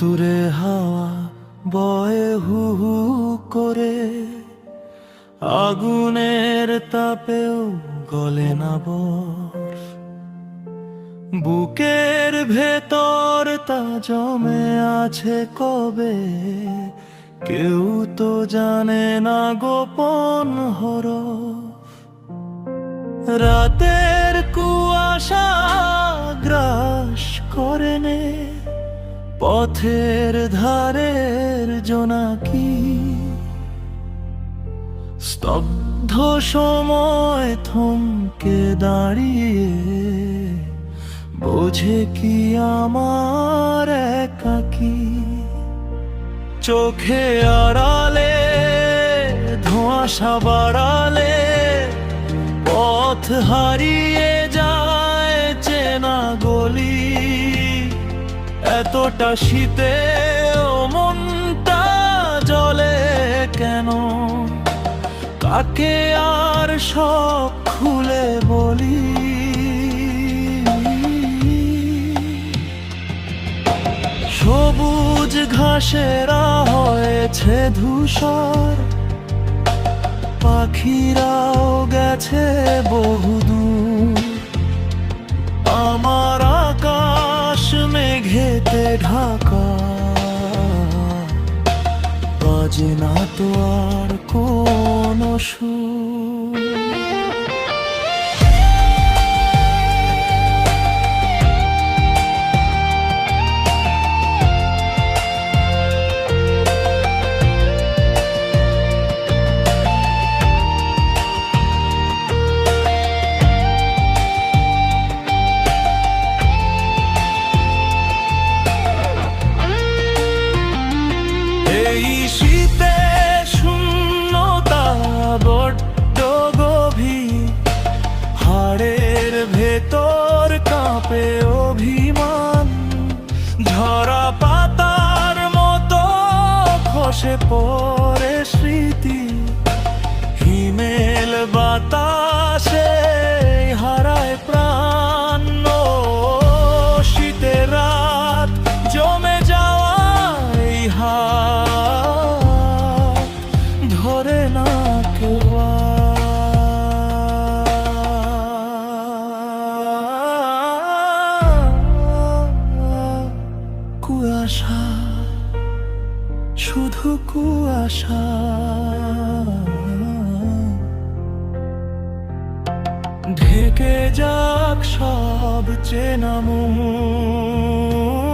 ভুতুরে হাওয়া বয়ে হু হু করে, আগুনের তাপেও গলে না বর। বুকের ভেতর তা জমে আছে কবে, কেউ তো জানে না গোপন হরফ। রাতের কুয়াশা গ্রাস করে নে পথের ধারের জোনাকি। স্তব্ধ সময় থমকে দাঁড়িয়ে বোঝে কি আমার একাকী। চোখে আড়ালে ধোঁয়াশা বাড়ালে পথ হারিয়ে যায় চেনা গলি। এতটা শীতে ও মনটা জ্বলে কেন, কাকে আর সব খুলে বলি। সবুজ ঘাসেরা হয়েছে ধূসর, পাখিরাও গেছে বহুদূর। আমার আকাশ মেঘেতে ঢাকা, বাজে না তো আর কোনো সুর। এই শীতে শূন্যতা বড্ড গভীর, হাড়ের ভেতর কাঁপে অভিমান। ঝরা পাতার মতো খসে পড়ে স্মৃতি, হিমেল বাতাসে হারায় প্রাণ। ও শীতের রাত জমে যাওয়া এই হাত ধরে না কেউ আর। কুয়াশা, শুধু কুয়াশা, ঢেকে যাক সব চেনা মুখ।